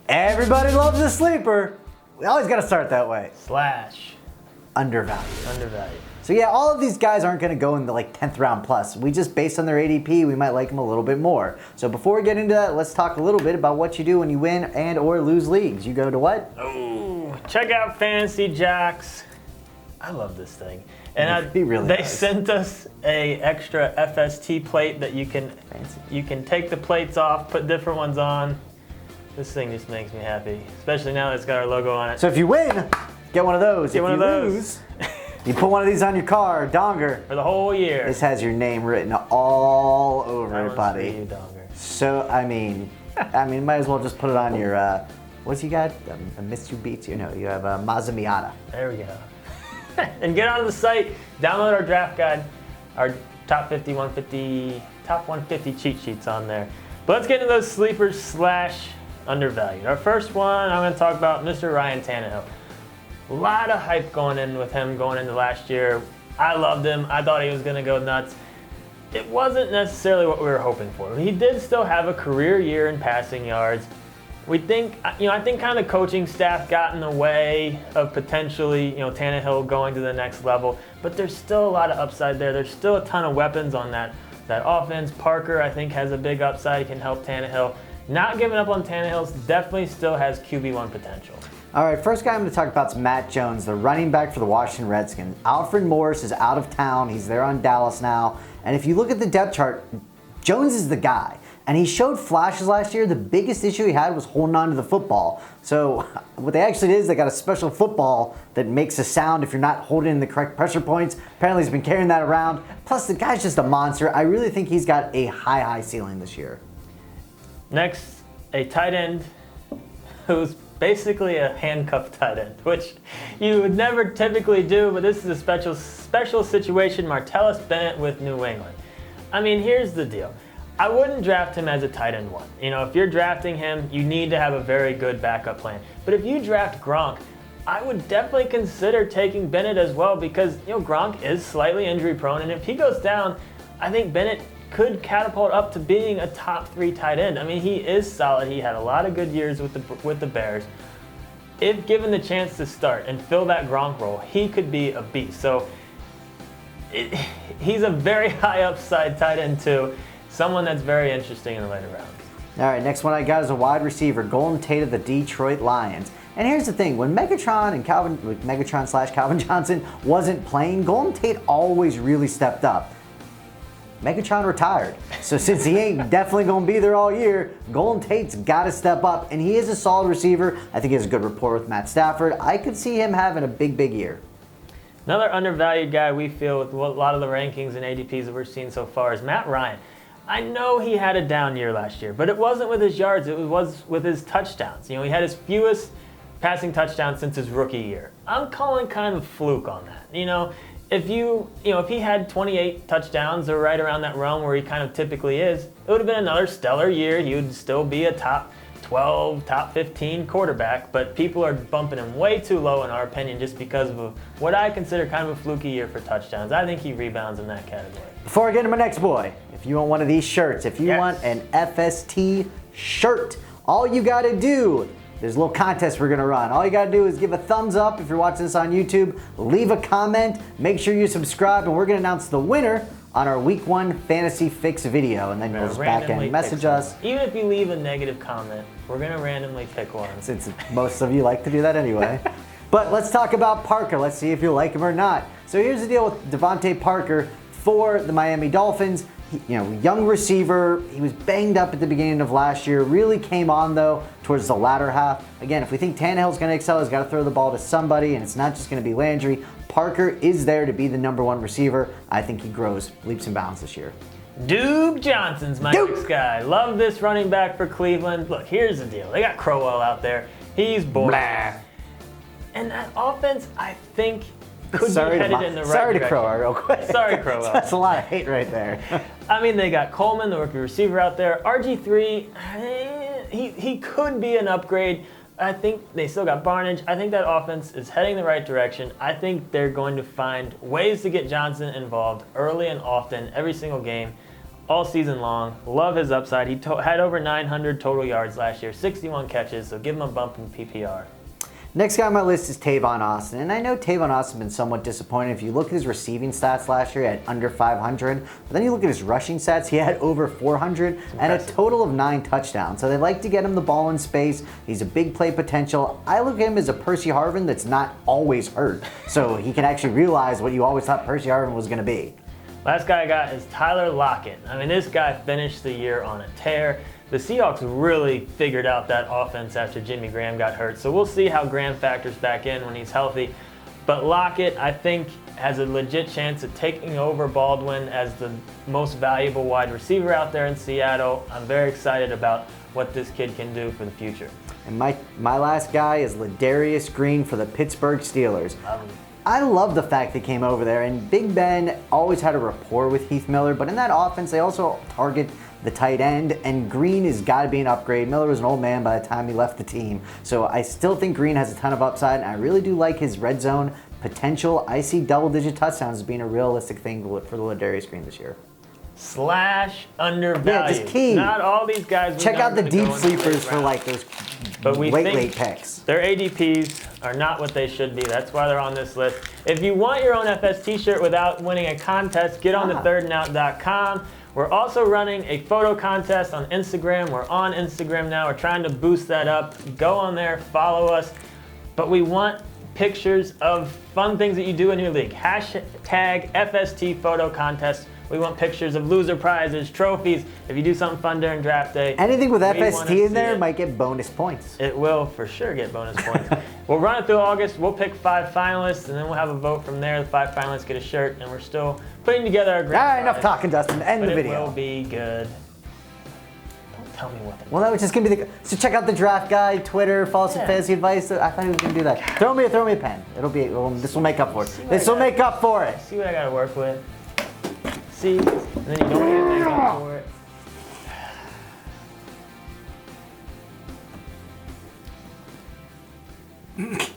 Everybody loves a sleeper. We always got to start that way. / Undervalued. So yeah, all of these guys aren't going to go in the 10th round plus. We just, based on their ADP, we might like them a little bit more. So before we get into that, let's talk a little bit about what you do when you win and or lose leagues. You go to what? Oh, check out Fantasy Jacks. I love this thing. And they sent us a extra FST plate that you can take the plates off, put different ones on. This thing just makes me happy, especially now that it's got our logo on it. So if you win, get one of those. If you lose, you put one of these on your car, Donger. For the whole year. This has your name written all over it, buddy. For you, Donger. So, I mean, might as well just put it on your, what's you got? A Mitsubishi? No, you have a Mazda Miata. There we go. And get onto the site, download our draft guide, our top 150 cheat sheets on there. But let's get into those sleepers / undervalued. Our first one, I'm going to talk about Mr. Ryan Tannehill. A lot of hype going in with him going into last year. I loved him. I thought he was going to go nuts. It wasn't necessarily what we were hoping for. He did still have a career year in passing yards. I think kind of the coaching staff got in the way of potentially, Tannehill going to the next level, but there's still a lot of upside there. There's still a ton of weapons on that offense. Parker, I think, has a big upside. He can help Tannehill. Not giving up on Tannehill, definitely still has QB1 potential. All right, first guy I'm going to talk about is Matt Jones, the running back for the Washington Redskins. Alfred Morris is out of town. He's there on Dallas now. And if you look at the depth chart, Jones is the guy. And he showed flashes last year. The biggest issue he had was holding on to the football. So what they actually did is they got a special football that makes a sound if you're not holding in the correct pressure points. Apparently he's been carrying that around. Plus the guy's just a monster. I really think he's got a high ceiling this year. Next, a tight end who's basically a handcuffed tight end, which you would never typically do, but this is a special situation. Martellus Bennett with New England. Here's the deal. I wouldn't draft him as a tight end one. If you're drafting him, you need to have a very good backup plan. But if you draft Gronk, I would definitely consider taking Bennett as well because, Gronk is slightly injury prone, and if he goes down, I think Bennett could catapult up to being a top 3 tight end. He is solid. He had a lot of good years with the Bears. If given the chance to start and fill that Gronk role, he could be a beast. So he's a very high upside tight end too. Someone that's very interesting in the later rounds. All right, next one I got is a wide receiver, Golden Tate of the Detroit Lions. And here's the thing, when Megatron / Calvin Johnson wasn't playing, Golden Tate always really stepped up. Megatron retired. So since he ain't definitely going to be there all year, Golden Tate's got to step up, and he is a solid receiver. I think he has a good rapport with Matt Stafford. I could see him having a big year. Another undervalued guy we feel with a lot of the rankings and ADPs that we're seeing so far is Matt Ryan. I know he had a down year last year, but it wasn't with his yards, it was with his touchdowns. He had his fewest passing touchdowns since his rookie year. I'm calling kind of fluke on that. If he had 28 touchdowns or right around that realm where he kind of typically is, it would have been another stellar year. He would still be a top 12, top 15 quarterback, but people are bumping him way too low in our opinion just because of what I consider kind of a fluky year for touchdowns. I think he rebounds in that category. Before I get to my next boy, if you want one of these shirts, if you want an FST shirt, all you got to do, there's a little contest we're going to run. All you got to do is give a thumbs up if you're watching this on YouTube, leave a comment, make sure you subscribe, and we're going to announce the winner on our Week 1 Fantasy Fix video, and then you'll just back and message us. Even if you leave a negative comment, we're going to randomly pick one. Since most of you like to do that anyway. But let's talk about Parker. Let's see if you like him or not. So here's the deal with Devontae Parker for the Miami Dolphins. Young receiver. He was banged up at the beginning of last year. Really came on, though, towards the latter half. Again, if we think Tannehill's going to excel, he's got to throw the ball to somebody, and it's not just going to be Landry. Parker is there to be the #1 receiver. I think he grows leaps and bounds this year. Duke Johnson's my next guy. Love this running back for Cleveland. Look, here's the deal. They got Crowell out there. He's boring. And that offense, I think, could be headed in the right Sorry direction. to Crowell real quick. Sorry, Crowell. That's a lot of hate right there. They got Coleman, the rookie receiver out there. RG3, he could be an upgrade. I think they still got Barnage. I think that offense is heading the right direction. I think they're going to find ways to get Johnson involved early and often, every single game. all season long. Love his upside. He had over 900 total yards last year, 61 catches, so give him a bump in PPR. Next guy on my list is Tavon Austin, and I know Tavon Austin has been somewhat disappointing. If you look at his receiving stats last year, he had under 500, but then you look at his rushing stats, he had over 400 and a total of 9 touchdowns. So they like to get him the ball in space. He's a big play potential. I look at him as a Percy Harvin that's not always hurt, so he can actually realize what you always thought Percy Harvin was going to be. Last guy I got is Tyler Lockett. I mean, this guy finished the year on a tear. The Seahawks really figured out that offense after Jimmy Graham got hurt. So we'll see how Graham factors back in when he's healthy. But Lockett, I think, has a legit chance of taking over Baldwin as the most valuable wide receiver out there in Seattle. I'm very excited about what this kid can do for the future. And my last guy is Ladarius Green for the Pittsburgh Steelers. Love him. I love the fact they came over there, and Big Ben always had a rapport with Heath Miller, but in that offense, they also target the tight end, and Green has got to be an upgrade. Miller was an old man by the time he left the team, so I still think Green has a ton of upside, and I really do like his red zone potential. I see double-digit touchdowns as being a realistic thing for the Ladarius Green this year. Slash undervalued. Yeah, just key. Not all these guys. Check out the deep sleepers for like those late picks. Their ADPs are not what they should be. That's why they're on this list. If you want your own FS t-shirt without winning a contest, get on to thirdndout.com. We're also running a photo contest on Instagram. We're on Instagram now. We're trying to boost that up. Go on there, follow us. But we want pictures of fun things that you do in your league. Hashtag FST photo contest. We want pictures of loser prizes, trophies. If you do something fun during draft day. Anything with FST in there might get bonus points. It will for sure get bonus points. We'll run it through August. We'll pick 5 finalists, and then we'll have a vote from there. The 5 finalists get a shirt, and we're still putting together our grand All right, prize. enough talking, Dustin. End the video. It will be good. Don't tell me what to do. Well, that was just gonna be so check out the draft guide, Twitter, follow some fantasy advice. I thought he was gonna do that. Throw me a pen. This will make up for it. This will make up for it. See what I gotta work with. See, and then you don't even make up for it.